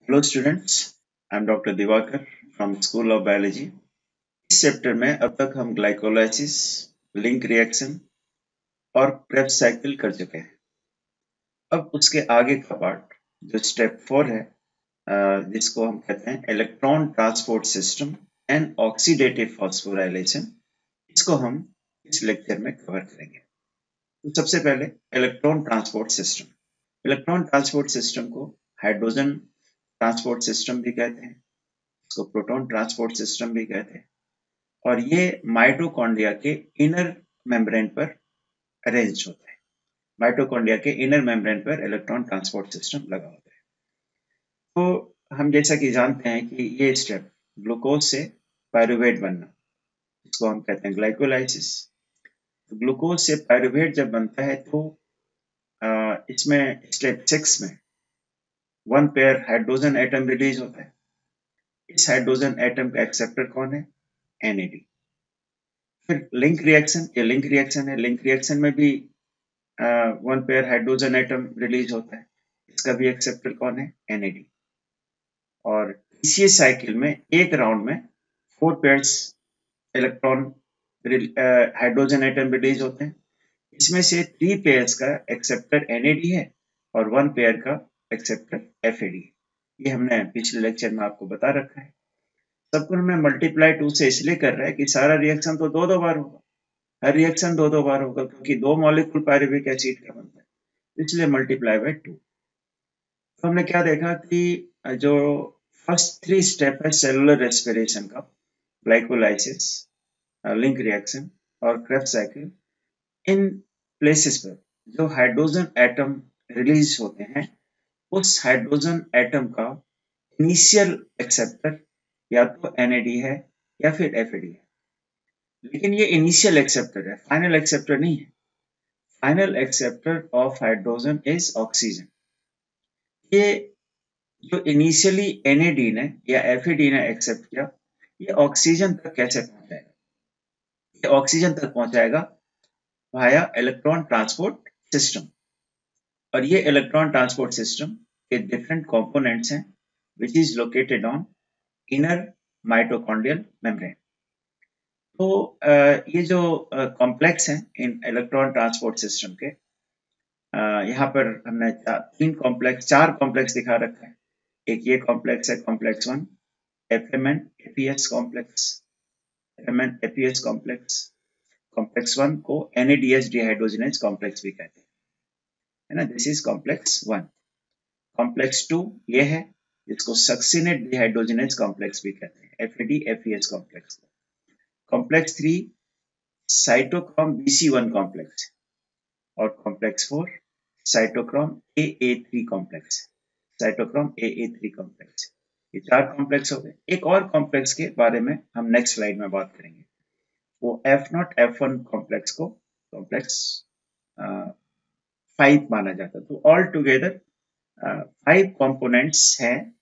Hello students, I am doctor Diwakar from school of biology. इस chapter में अब तक हम ग्लाइकोलाइसिस, लिंक रिएक्शन और क्रेब्स साइकिल कर चुके हैं। अब उसके आगे का पार्ट जो स्टेप 4 है, जिसको हम कहते हैं electron transport system and oxidative phosphorylation, इसको हम इस लेक्चर में कवर करेंगे। तो सबसे पहले electron transport system. Electron transport system को हाइड्रोजन ट्रांसपोर्ट सिस्टम भी कहते हैं, इसको प्रोटॉन ट्रांसपोर्ट सिस्टम भी कहते हैं, और ये माइटोकॉन्ड्रिया के इनर मेम्ब्रेन पर अरेंज होता है। माइटोकॉन्ड्रिया के इनर मेम्ब्रेन पर इलेक्ट्रॉन ट्रांसपोर्ट सिस्टम लगा होता है। तो हम जैसा कि जानते हैं कि ये स्टेप ग्लूकोज से पायरुवेट बनना, इसको हम कहते हैं ग्लाइकोलाइसिस। तो ग्लूकोज से पायरुवेट जब बनता है तो इसमें स्टेप 6 में 1 पेयर हाइड्रोजन एटम रिलीज होता है। इस हाइड्रोजन एटम का एक्सेप्टर कौन है? NAD। फिर लिंक रिएक्शन, ये लिंक रिएक्शन है। लिंक रिएक्शन में भी 1 पेयर हाइड्रोजन एटम रिलीज होता है। इसका भी एक्सेप्टर कौन है? NAD। और इसी साइकिल में एक राउंड में 4 pairs electron hydrogen atom release होते हैं। इसमें से 3 पेयर्स का एक्सेप्टर NAD है और 1 पेयर का एक्सेप्टर FAD है। ये हमने पिछले लेक्चर में आपको बता रखा है। सबको में मल्टीप्लाई 2 से इसलिए कर रहा है कि सारा रिएक्शन तो दो बार होगा। हर रिएक्शन दो बार होगा क्योंकि 2 मॉलिक्यूल पायरुविक एसिड का बनता है, इसलिए मल्टीप्लाई बाय 2। तो हमने क्या देखा कि जो फर्स्ट 3 स्टेप है सेलुलर रेस्पिरेशन का, ग्लाइकोलाइसिस, लिंक रिएक्शन और क्रेब्स साइकिल, इन प्लेसेस पर जो हाइड्रोजन एटम रिलीज होते हैं, उस हाइड्रोजन एटम का इनिशियल एक्सेप्टर या तो NAD है या फिर FAD है। लेकिन ये इनिशियल एक्सेप्टर है, फाइनल एक्सेप्टर नहीं है। Final acceptor of hydrogen is oxygen. ये जो इनिशियली NAD ने या FAD ने एक्सेप्ट किया, ये ऑक्सीजन तक कैसे पहुंचाएगा? ये ऑक्सीजन तक पहुंचाएगा वाया इलेक्ट्रॉन ट्रांसपोर्ट सिस्टम। और ये इलेक्ट्रॉन ट्रांसपोर्ट सिस्टम के डिफरेंट कंपोनेंट्स हैं, which is located on inner mitochondrial membrane. तो ये जो कॉम्प्लेक्स हैं इन इलेक्ट्रॉन ट्रांसपोर्ट सिस्टम के, यहाँ पर हमने 4 कॉम्प्लेक्स दिखा रखा है। एक ये कॉम्प्लेक्स है, complex 1, FMN APS complex, FMN APS complex. Complex 1 को NADH डिहाइड्रोजनेज कॉम्प्लेक्स भी कहते हैं, है ना। This is complex 1। कॉम्प्लेक्स 2 ये है, जिसको सक्सिनेट डिहाइड्रोजनेज कॉम्प्लेक्स भी कहते हैं, FAD FES complex. Complex 3 cytochrome BC1 complex, और complex 4 cytochrome AA3 complex, cytochrome AA3 complex. ये 4 कॉम्प्लेक्स हो गए। एक और कॉम्प्लेक्स के बारे में हम नेक्स्ट स्लाइड में बात करेंगे। वो F0 F1 कॉम्प्लेक्स को कॉम्प्लेक्स 5 माना जाता है। तो ऑल टुगेदर 5 कंपोनेंट्स हैं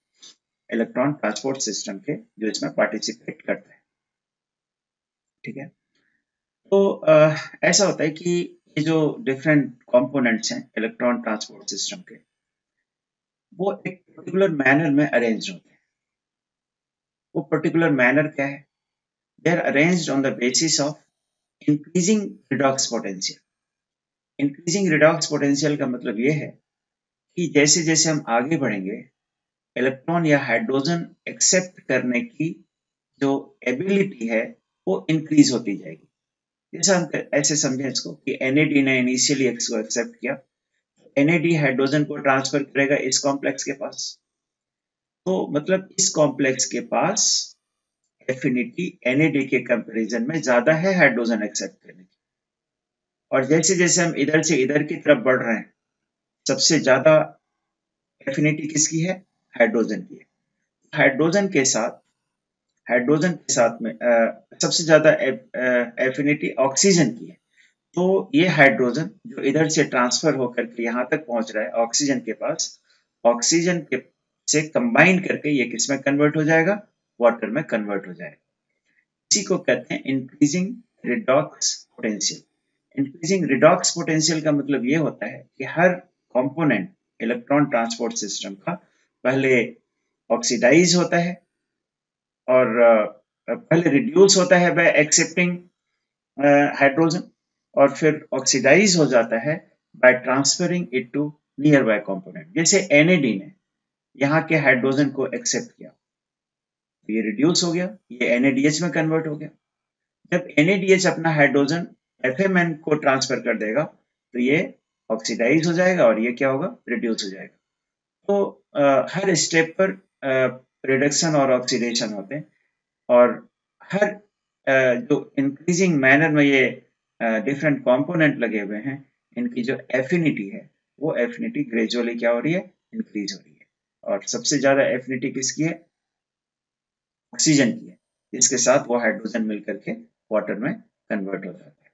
इलेक्ट्रॉन ट्रांसपोर्ट सिस्टम के, जो इसमें पार्टिसिपेट करते हैं। ठीक है। तो ऐसा होता है कि ये जो डिफरेंट कंपोनेंट्स हैं इलेक्ट्रॉन ट्रांसपोर्ट सिस्टम के, वो एक पर्टिकुलर मैनर में अरेंज होते हैं। वो पर्टिकुलर मैनर क्या है? They are arranged on the basis of increasing redox potential. Increasing redox potential का मतलब ये है कि जैसे जैसे हम आगे बढ़ेंगे, इलेक्ट्रॉन या हाइड्रोजन एक्सेप्ट करने की जो एबिलिटी है वो इंक्रीज होती जाएगी। जैसे हम ऐसे समझें इसको कि NAD ने इनिशियली इसको एक्सेप्ट किया, NAD हाइड्रोजन को ट्रांसफर करेगा इस कॉम्प्लेक्स के पास। तो मतलब इस कॉम्प्लेक्स के पास एफिनिटी NAD के कंपैरिजन में ज्यादा है हाइड्रोजन एक्सेप्ट करने की। और जैसे जैसे हम इधर से इधर की तरफ बढ़ रहे हैं, सबसे ज्यादा एफिनिटी किसकी है? हाइड्रोजन की है। हाइड्रोजन के साथ में सबसे ज्यादा एफिनिटी ऑक्सीजन की है। तो ये हाइड्रोजन जो इधर से ट्रांसफर होकर के यहाँ तक पहुंच रहा है ऑक्सीजन के पास, ऑक्सीजन के से कंबाइन करके ये किस में कन्वर्ट हो जाएगा? वाटर में कन्वर्ट हो जाएगा। इसी को कहते हैं increasing redox potential. Increasing redox potential का मतलब ये होता है कि हर कंपोनेंट इलेक्ट्रॉन ट्रांसपोर्ट सिस्टम का पहले ऑक्सीडाइज होता है और पहले रिड्यूस होता है बाय एक्सेप्टिंग हाइड्रोजन और फिर ऑक्सीडाइज हो जाता है by transferring it to nearby component. जैसे NAD ने यहाँ के हाइड्रोजन को एक्सेप्ट किया तो ये रिड्यूस हो गया, ये NADH में कन्वर्ट हो गया। जब NADH अपना हाइड्रोजन FMN को ट्रांसफर कर देगा तो ये ऑक्सीडाइज हो जाएगा और ये क्या होगा, रिड्यूस हो जाएगा। तो हर स्टेप पर रिडक्शन और ऑक्सीडेशन होते हैं और हर जो इंक्रीजिंग मैनर में ये डिफरेंट कंपोनेंट लगे हुए हैं, इनकी जो एफिनिटी है वो एफिनिटी ग्रेजुअली क्या हो रही है, इंक्रीज हो रही है। और सबसे ज्यादा एफिनिटी किसकी है, ऑक्सीजन की है, इसके साथ वो हाइड्रोजन मिलकर के वाटर में कन्वर्ट हो जाता है।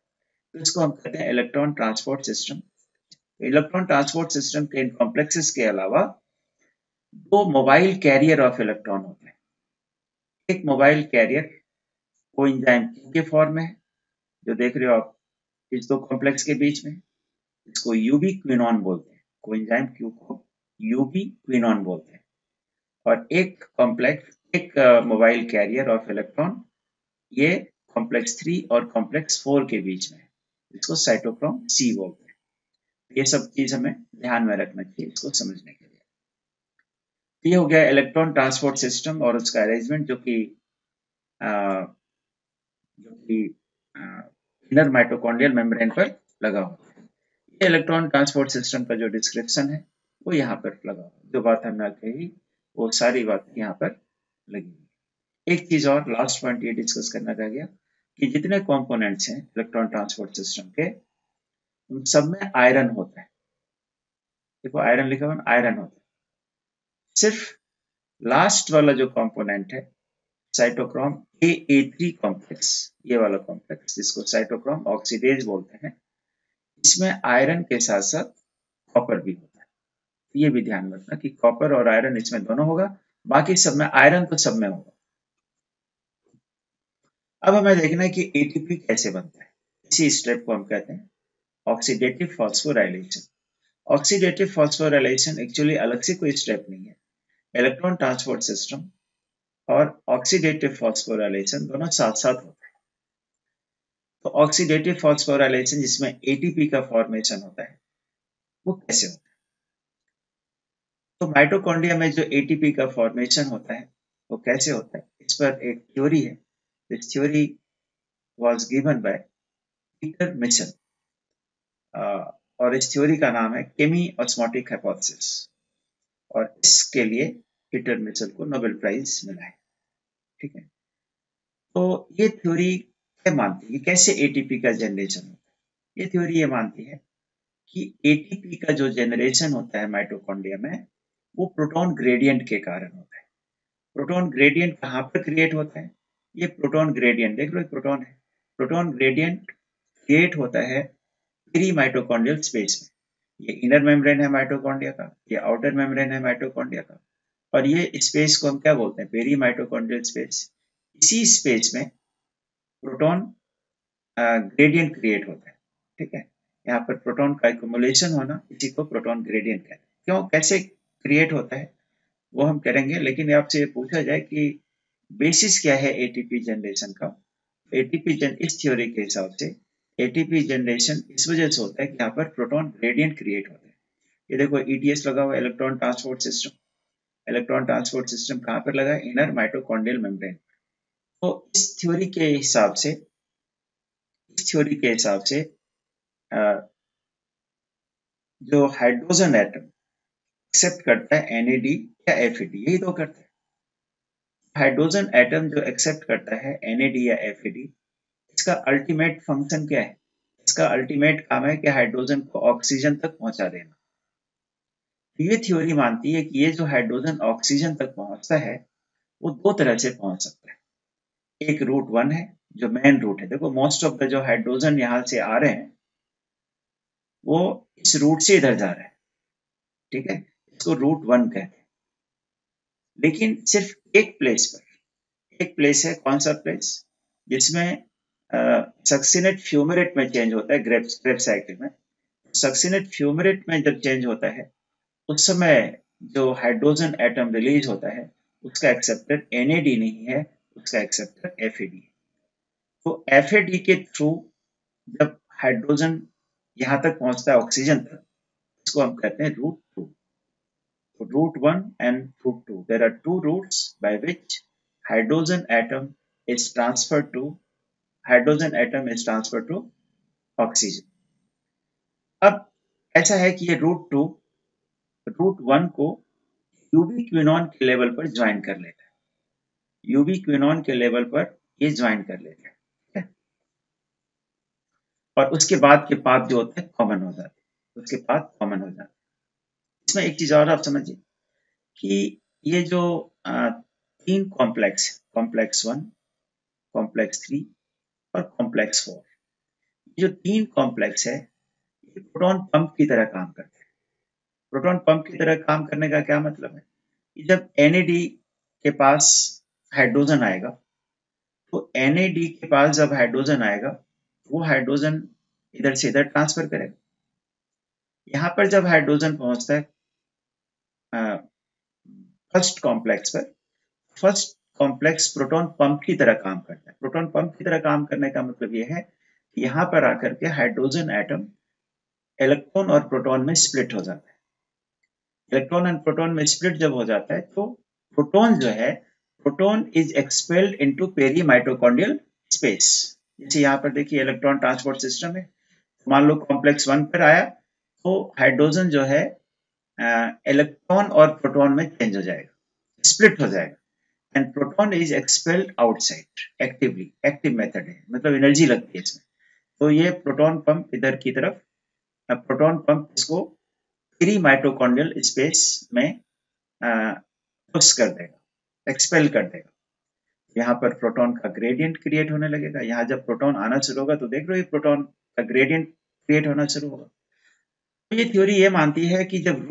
तो इसको हम कहते हैं electron transport system. Electron transport system के इन कॉम्प्लेक्सेस के अलावा दो मोबाइल कैरियर ऑफ इलेक्ट्रॉन होते हैं। एक मोबाइल कैरियर कोएंजाइम Q के फॉर्म में है, जो देख रहे हो आप इस दो कॉम्प्लेक्स के बीच में, इसको यूबी क्विनॉन बोलते हैं। कोएंजाइम Q को यूबी क्विनॉन बोलते हैं। और एक कॉम्प्लेक्स, एक मोबाइल कैरियर ऑफ इलेक्ट्रॉन, ये कॉम्प्लेक्स 3 और कॉम्प्लेक्स 4 के बीच में है, इसको साइटोक्रोम C बोलते हैं। ये सब चीज हमें ध्यान में रखना चाहिए इसको समझने के लिए। तो ये हो गया इलेक्ट्रॉन ट्रांसपोर्ट सिस्टम और उसका अरेंजमेंट जो कि इनर माइटोकॉन्ड्रियल मेम्ब्रेन पर लगा हुआ है। ये इलेक्ट्रॉन ट्रांसपोर्ट सिस्टम का जो डिस्क्रिप्शन है वो यहाँ पर लगा हुआ है। जो बात हमने कही वो सारी बात यहाँ पर लगी हुई। एक चीज और लास्ट पॉइंट ये डिस्कस करना रह गया कि जितने कंपोनेंट्स हैं इलेक्ट्रॉन ट्रांसपोर्ट सिस्टम के, उन सब में आयरन होता है। देखो आयरन लिखा हुआ, आयरन होता है। सिर्फ लास्ट वाला जो कंपोनेंट है साइटोक्रोम AA3 कॉम्प्लेक्स, ये वाला कॉम्प्लेक्स जिसको साइटोक्रोम ऑक्सीडेज बोलते हैं, इसमें आयरन के साथ साथ कॉपर भी होता है। ये भी ध्यान रखना कि कॉपर और आयरन इसमें दोनों होगा, बाकी सब में आयरन तो सब में होगा। अब हमें देखना है कि ATP कैसे बनता है। इसी स्टेप को हम कहते हैं oxidative phosphorylation. Oxidative phosphorylation actually अलग से कोई स्टेप नहीं है। इलेक्ट्रॉन ट्रांसपोर्ट सिस्टम और ऑक्सीडेटिव फॉस्फोराइलेशन दोनों साथ साथ होते हैं। तो ऑक्सीडेटिव फॉस्फोराइलेशन जिसमें ATP का फॉर्मेशन होता है वो कैसे होता है। तो माइटोकॉन्ड्रिया में जो ATP का फॉर्मेशन होता है वो कैसे होता है, इस पर एक थ्योरी है। This theory was given by Peter Mitchell और इस थ्योरी का नाम है केमी ऑस्मोटिक हाइपोथेसिस और इसके लिए पीटर मिचेल को नोबेल प्राइज मिला है। ठीक है, तो ये थ्योरी क्या मानती है, कैसे एटीपी का जनरेशन होता है। ये थ्योरी ये मानती है कि एटीपी का जो जनरेशन होता है माइटोकॉन्ड्रिया में वो प्रोटॉन ग्रेडियंट के कारण होता है। प्रोटॉन ग्रेडियंट कहाँ पर क्रिएट होता है, ये प्रोटॉन ग्रेडियंट देख लो, प्रोटॉन है, प्रोटॉन ग्रेडियंट क्रिएट होता है पेरी माइटोकॉन्ड्रियल स्पेस में। ये इनर मेम्ब्रेन है माइटोकॉन्ड्रिया का, ये आउटर मेम्ब्रेन है माइटोकॉन्ड्रिया का, और ये स्पेस को हम क्या बोलते हैं, पेरी माइटोकॉन्ड्रियल स्पेस। इसी स्पेस में प्रोटॉन ग्रेडियंट क्रिएट होता है। ठीक है, यहाँ पर प्रोटॉन का एक्युमुलेशन होना, इसी को प्रोटॉन ग्रेडियंट कहते हैं। क्यों, कैसे क्रिएट होता है वो हम करेंगे, लेकिन आपसे ये पूछा जाए कि बेसिस क्या है एटीपी जनरेशन का। एटीपी इस थ्योरी के हिसाब से एटीपी जनरेशन इस वजह से होता है कि यहाँ पर प्रोटॉन ग्रेडियंट क्रिएट होता है। ये देखो ETS लगा हुआ है, electron transport system. Electron transport system कहाँ पर लगा है, इनर माइटोकॉन्ड्रियल मेम्ब्रेन। तो इस थ्योरी के हिसाब से जो हाइड्रोजन एटम एक्सेप्ट करता है NAD या FAD, यही दो करता है। हाइड्रोजन एटम जो एक्सेप्ट करता है NAD या FAD, इसका अल्टीमेट फंक्शन क्या है, इसका अल्टीमेट काम है कि हाइड्रोजन को ऑक्सीजन तक पहुंचा देना। ये थ्योरी मानती है कि ये जो हाइड्रोजन ऑक्सीजन तक पहुंचता है वो दो तरह से पहुंच सकता है। एक रूट 1 है जो मेन रूट है। देखो मोस्ट ऑफ द जो हाइड्रोजन यहाँ से आ रहे हैं वो इस रूट से इधर जा रहे हैं। ठीक है, इसको रूट 1 कहते हैं। लेकिन सिर्फ एक प्लेस है, कौन सा प्लेस, जिसमें सक्सिनेट फ्यूमेरेट में चेंज होता है, ग्रेप साइकिल में। सक्सिनेट फ्यूमेरेट में जब चेंज होता है उस समय जो हाइड्रोजन एटम रिलीज होता है उसका एक्सेप्टर NAD नहीं है, उसका एक्सेप्टर FAD है। तो FAD के थ्रू जब हाइड्रोजन यहां तक पहुंचता है ऑक्सीजन तक, इसको हम कहते हैं root 2। So route 1 and route 2. There are two routes by which hydrogen atom is transferred to oxygen. अब ऐसा है कि ये रूट 1 को यूबी क्विनॉन के लेवल पर ज्वाइन कर लेता है। यूबी क्विनॉन के लेवल पर ये ज्वाइन कर लेता है, ठीक है? और उसके बाद के पाथ जो होते हैं कॉमन हो जाते हैं, उसके पाथ कॉमन हो जाते हैं। इसमें एक चीज और आप समझिए कि ये जो तीन कॉम्प्लेक्स 1, कॉम्प्लेक्स 3 और कॉम्प्लेक्स 4, जो तीन कॉम्प्लेक्स है ये प्रोटॉन पंप की तरह काम करते हैं। प्रोटॉन पंप की तरह काम करने का क्या मतलब है कि जब NAD के पास हाइड्रोजन आएगा, तो NAD के पास जब हाइड्रोजन आएगा, वो हाइड्रोजन इधर से इधर ट्रांसफर करेगा। यहाँ पर जब हाइड्रोजन पहुंचता है फर्स्ट कॉम्प्लेक्स प्रोटॉन पंप की तरह काम करता है। प्रोटॉन पंप की तरह काम करने का मतलब यह है कि यहाँ पर आकर के हाइड्रोजन एटम इलेक्ट्रॉन और प्रोटॉन में स्प्लिट हो जाता है। इलेक्ट्रॉन एंड प्रोटॉन में स्प्लिट जब हो जाता है तो proton is expelled into peri mitochondrial space. जैसे यहाँ पर देखिए इलेक्ट्रॉन ट्रांसपोर्ट सिस्टम है, मान लो कॉम्प्लेक्स 1 पर आया तो हाइड्रोजन जो है इलेक्ट्रॉन और प्रोटॉन में चेंज हो जाएगा, स्प्लिट हो जाएगा, and proton is expelled outside actively. Active method है, मतलब एनर्जी लगती है इसमें। तो ये प्रोटॉन पंप इधर की तरफ, प्रोटॉन पंप इसको प्री माइटोकॉन्ड्रियल स्पेस में पुश कर देगा, एक्सपेल कर देगा। यहाँ पर प्रोटॉन का ग्रेडियंट क्रिएट होने लगेगा। यहाँ जब प्रोटॉन आना शुरू होगा तो देख लो ये प्रोटॉन का ग्रेडियंट क्रिएट होना शुरू होगा। तो ये थ्योरी ये मानती है कि जब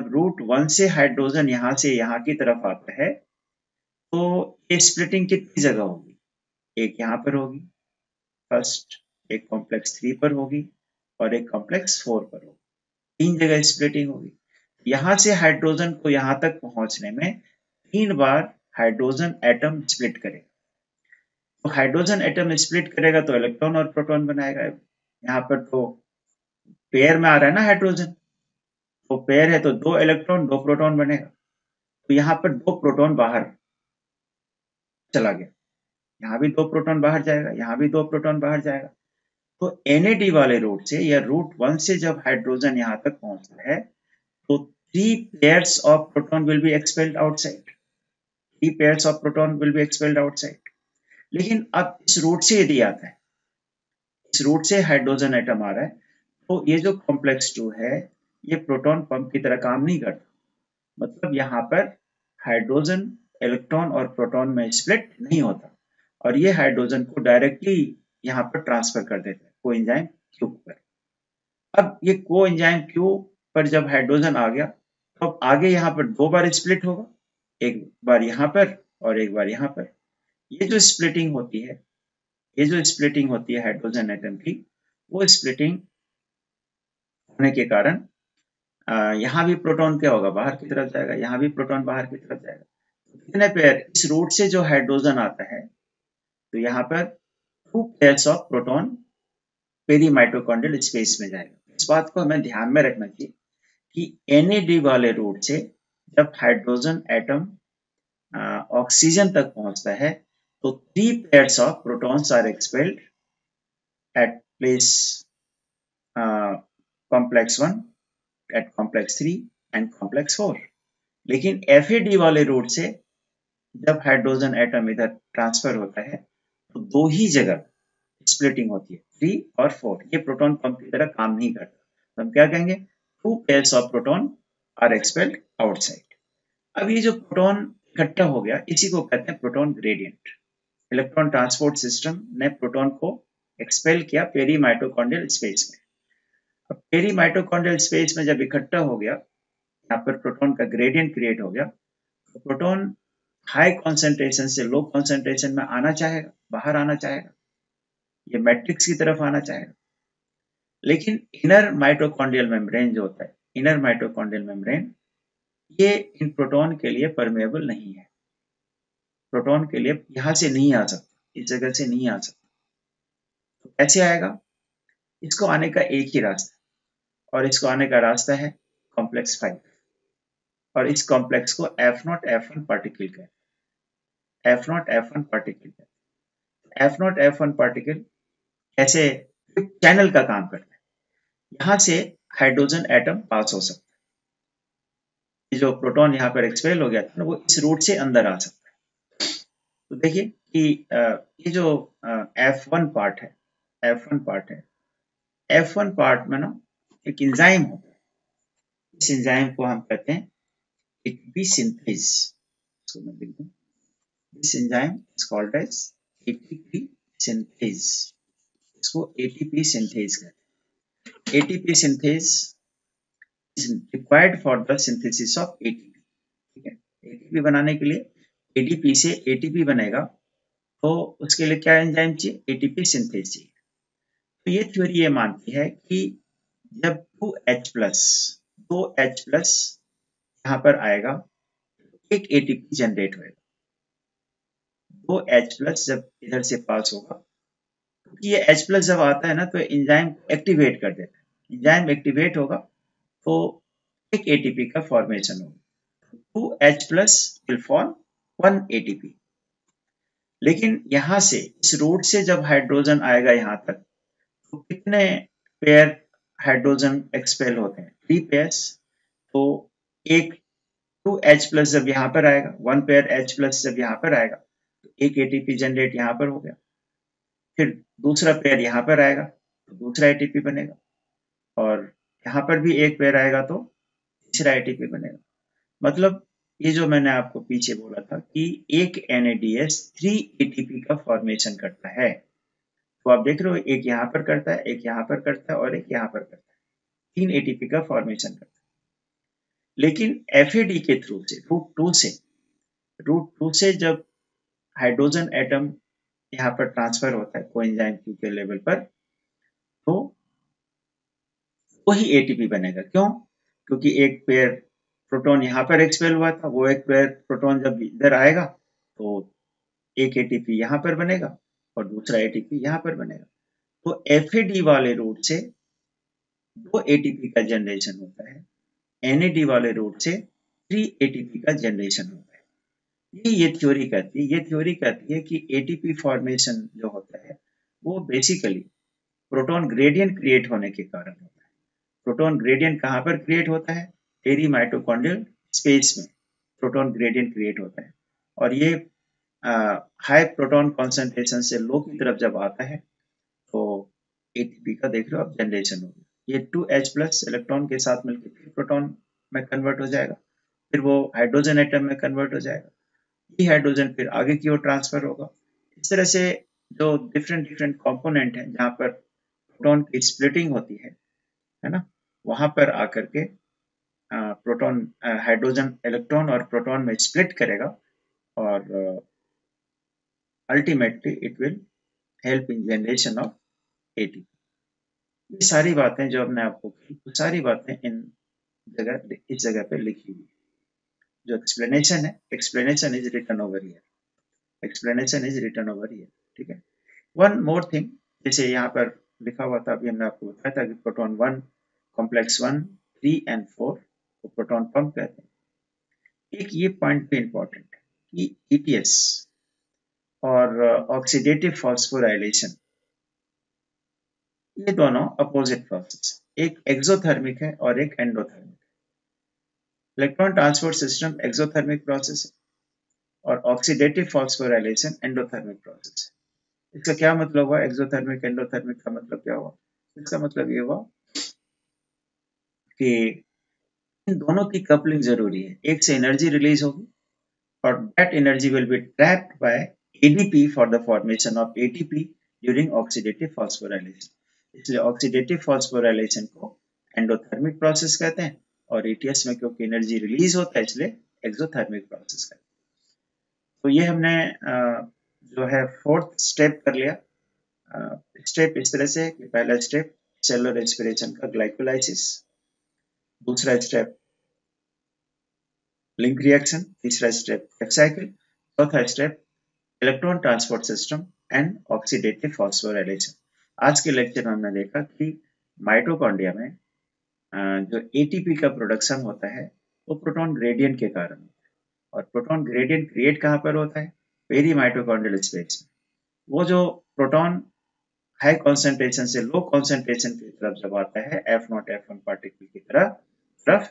रूट 1 से हाइड्रोजन यहाँ से यहाँ की तरफ आता है तो ये स्प्लिटिंग कितनी जगह होगी? एक यहाँ पर होगी फर्स्ट, एक कॉम्प्लेक्स 3 पर होगी और एक कॉम्प्लेक्स 4 पर होगी। 3 जगह स्प्लिटिंग होगी। यहाँ से हाइड्रोजन को यहाँ तक पहुंचने में 3 बार हाइड्रोजन एटम स्प्लिट करेगा। तो हाइड्रोजन एटम स्प्लिट करेगा तो इलेक्ट्रॉन और प्रोटॉन बनाएगा। यहाँ पर तो पेयर में आ रहा है ना हाइड्रोजन, तो पेयर है तो 2 इलेक्ट्रॉन 2 प्रोटॉन बनेगा। तो यहाँ पर 2 प्रोटॉन बाहर चला गया, यहाँ भी 2 प्रोटॉन बाहर जाएगा, यहाँ भी 2 प्रोटॉन बाहर जाएगा। तो NAD वाले रूट से या रूट 1 से जब हाइड्रोजन यहाँ तक पहुंचता है तो 3 pairs of proton will be expelled outside. 3 pairs of proton will be expelled outside. लेकिन अब इस रूट से यदि आता है, इस रूट से हाइड्रोजन एटम आ रहा है, तो ये जो कॉम्प्लेक्स 2 है ये प्रोटॉन पंप की तरह काम नहीं करता। मतलब यहाँ पर हाइड्रोजन इलेक्ट्रॉन और प्रोटॉन में स्प्लिट नहीं होता और ये हाइड्रोजन को डायरेक्टली यहाँ पर ट्रांसफर कर देता है कोएंजाइम Q पर। अब ये कोएंजाइम Q पर जब हाइड्रोजन आ गया तो अब आगे यहाँ पर 2 बार स्प्लिट होगा, एक बार यहाँ पर और एक बार यहाँ पर। ये जो स्प्लिटिंग होती है हाइड्रोजन एटम की, वो स्प्लिटिंग होने के कारण यहाँ भी प्रोटॉन क्या होगा, बाहर की तरफ जाएगा, यहाँ भी प्रोटॉन बाहर की तरफ जाएगा। तो कितने पेयर इस रूट से जो हाइड्रोजन आता है, तो यहाँ पर 2 pairs of proton peri mitochondrial space में जाएगा। इस बात को हमें ध्यान में रखना चाहिए कि NAD वाले रूट से जब हाइड्रोजन एटम ऑक्सीजन तक पहुंचता है तो 3 pairs of protons are expelled at place complex 1, at complex 3 and complex 4। लेकिन FAD वाले रूट से जब हाइड्रोजन एटम इधर ट्रांसफर होता है तो 2 ही जगह स्प्लिटिंग होती है, 3 और 4। ये प्रोटॉन पंप की तरह काम नहीं करता, तो हम क्या कहेंगे, 2 pairs of proton are expelled outside। अब ये जो प्रोटॉन इकट्ठा हो गया, इसी को कहते हैं proton gradient. Electron transport system ने प्रोटॉन को एक्सपेल किया पेरी माइटोकॉन्ड्रियल स्पेस में। अब पेरी माइटोकॉन्ड्रियल स्पेस में जब इकट्ठा हो गया, यहाँ पर प्रोटॉन का ग्रेडियंट क्रिएट हो गया, तो प्रोटॉन हाई कॉन्सेंट्रेशन से लो कॉन्सेंट्रेशन में आना चाहेगा, बाहर आना चाहेगा, ये मैट्रिक्स की तरफ आना चाहेगा। लेकिन इनर माइटोकॉन्ड्रियल मेम्ब्रेन जो होता है, इनर माइटोकॉन्ड्रियल मेम्ब्रेन ये इन प्रोटॉन के लिए परमेबल नहीं है, प्रोटॉन के लिए यहाँ से नहीं आ सकता, इस जगह से नहीं आ सकता। तो कैसे आएगा? इसको आने का एक ही रास्ता, और इसको आने का रास्ता है कॉम्प्लेक्स 5, और इस कॉम्प्लेक्स को F0 F1 पार्टिकल कहते हैं। F0 F1 पार्टिकल कहते हैं। F0 F1 पार्टिकल ऐसे चैनल का काम करता है, यहाँ से हाइड्रोजन एटम पास हो सकता है। जो प्रोटॉन यहाँ पर एक्सपेल हो गया था ना, वो इस रूट से अंदर आ सकता है। तो देखिए कि ये जो F1 पार्ट है, F1 पार्ट है, F1 पार्ट में ना एक एंजाइम होता है। इस एंजाइम को हम कहते हैं एटीपी सिंथेज। इसको मैं लिख दूं, this enzyme is called as ATP synthase. इसको एटीपी सिंथेज कहते हैं। ATP synthase is required for the synthesis of ATP. ठीक है, एटीपी बनाने के लिए एडीपी से एटीपी बनेगा, तो उसके लिए क्या एंजाइम चाहिए? एटीपी सिंथेज चाहिए। तो ये थ्योरी ये मानती है कि जब 2H प्लस, 2H प्लस यहाँ पर आएगा, एक एटीपी जनरेट होगा। 2H प्लस जब इधर से पास होगा, क्योंकि ये H प्लस जब आता है ना, तो एंजाइम एक्टिवेट कर देता है। एंजाइम एक्टिवेट होगा तो एक एटीपी का फॉर्मेशन होगा। 2H plus will form 1 ATP. लेकिन यहाँ से इस रूट से जब हाइड्रोजन आएगा यहाँ तक, तो कितने पेयर हाइड्रोजन एक्सपेल होते हैं? 3 पेयर्स। तो एक 2H प्लस जब यहाँ पर आएगा, 1 पेयर H प्लस जब यहाँ पर आएगा, तो एक एटीपी जनरेट यहाँ पर हो गया। फिर दूसरा पेयर यहाँ पर आएगा तो दूसरा एटीपी बनेगा, और यहाँ पर भी एक पेयर आएगा तो तीसरा एटीपी बनेगा। मतलब ये जो मैंने आपको पीछे बोला था कि एक NADS 3 एटीपी का फॉर्मेशन करता है। तो आप देख रहे हो, एक यहाँ पर करता है, एक यहाँ पर करता है, और एक यहाँ पर करता है। 3 एटीपी का फॉर्मेशन करता है। लेकिन FAD के थ्रू से, रूट 2 से जब हाइड्रोजन एटम यहाँ पर ट्रांसफर होता है कोएंजाइम Q के लेवल पर, तो वही एटीपी बनेगा। क्यों? क्योंकि एक पेयर प्रोटॉन यहाँ पर एक्सपेल हुआ था, वो एक पेयर प्रोटॉन जब इधर आएगा तो एक एटीपी यहाँ पर बनेगा और दूसरा एटीपी यहाँ पर बनेगा। तो FAD वाले रूट से 2 एटीपी का जनरेशन होता है, NAD वाले रूट से 3 एटीपी का जनरेशन होता है। ये थ्योरी कहती है कि एटीपी फॉर्मेशन जो होता है वो बेसिकली प्रोटॉन ग्रेडियंट क्रिएट होने के कारण होता है। प्रोटॉन ग्रेडियंट कहाँ पर क्रिएट होता है? पेरी माइटोकॉन्ड्रियल स्पेस में प्रोटॉन ग्रेडियंट क्रिएट होता है, और ये हाई प्रोटॉन कॉन्सेंट्रेशन से लो की तरफ जब आता है तो एटीपी का देख लो अब जनरेशन होगी। ये 2H प्लस इलेक्ट्रॉन के साथ मिलकर फिर प्रोटॉन में कन्वर्ट हो जाएगा, फिर वो हाइड्रोजन एटम में कन्वर्ट हो जाएगा। ये हाइड्रोजन फिर आगे की ओर ट्रांसफर होगा। इस तरह से जो डिफरेंट डिफरेंट कंपोनेंट हैं जहाँ पर प्रोटॉन की स्प्लिटिंग होती है ना, वहां पर आकर के प्रोटॉन हाइड्रोजन इलेक्ट्रॉन और प्रोटॉन में स्प्लिट करेगा, और ultimately it will help in generation of ATP. ये सारी बातें जो हमने आपको की, वो सारी बातें इस जगह पे लिखी हुई। जो एक्सप्लेनेशन है, explanation is written over here, explanation is written over here. ठीक है। वन मोर थिंग, जैसे यहाँ पर लिखा हुआ था, अभी हमने आपको बताया था कि प्रोटॉन 1, कॉम्प्लेक्स 1, 3 एंड 4 को प्रोटॉन पंप कहते हैं। एक ये पॉइंट पे इंपॉर्टेंट है कि ETS और ऑक्सीडेटिव फॉस्फोराइलेशन, ये दोनों अपोजिट प्रोसेस, एक एक्सोथर्मिक है और एक endothermic. Electron transport system exothermic process है और ऑक्सीडेटिव फॉस्फोराइलेशन एंडोथर्मिक प्रोसेस है। इसका क्या मतलब हुआ? एक्सोथर्मिक एंडोथर्मिक का मतलब क्या हुआ? इसका मतलब ये हुआ कि इन दोनों की कपलिंग जरूरी है। एक से एनर्जी रिलीज होगी और that energy will be trapped bye ADP for the formation of ATP during oxidative phosphorylation. इसलिए ऑक्सीडेटिव फॉस्फोराइलेशन को एंडोथर्मिक प्रोसेस कहते हैं, और ETS में क्योंकि एनर्जी रिलीज होता है इसलिए एक्सोथर्मिक प्रोसेस कहते हैं। तो ये हमने जो है 4th स्टेप कर लिया। स्टेप इस तरह से कि पहला स्टेप सेलुलर रेस्पिरेशन का ग्लाइकोलाइसिस, दूसरा स्टेप लिंक रिएक्शन, तीसरा स्टेप लाइफ साइकिल, चौथा step electron transport system and oxidative phosphorylation. आज के लेक्चर में हमने देखा कि माइटोकॉन्ड्रिया में जो एटीपी का प्रोडक्शन होता है वो प्रोटॉन ग्रेडियंट के कारण होता है, और प्रोटॉन ग्रेडियंट क्रिएट कहाँ पर होता है? पेरी माइटोकॉन्ड्रियल स्पेस में। वो जो प्रोटॉन हाई कॉन्सेंट्रेशन से लो कॉन्सेंट्रेशन की तरफ जब आता है F0 F1 पार्टिकल की तरफ,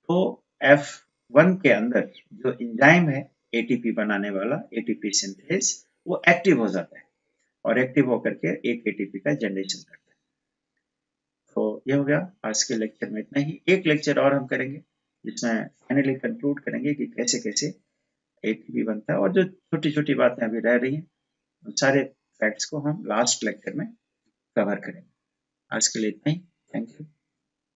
तो F1 के अंदर जो एंजाइम है एटीपी बनाने वाला, एटीपी सिंथेज, वो एक्टिव हो जाता है और एक्टिव होकर के एक एटीपी का जनरेशन करता है। तो ये हो गया आज के लेक्चर में, इतना ही। एक लेक्चर और हम करेंगे जिसमें फाइनली कंक्लूड करेंगे कि कैसे कैसे एटीपी बनता है, और जो छोटी छोटी बातें अभी रह रही हैं उन सारे फैक्ट्स को हम लास्ट लेक्चर में कवर करेंगे। आज के लिए इतना ही। Thank you.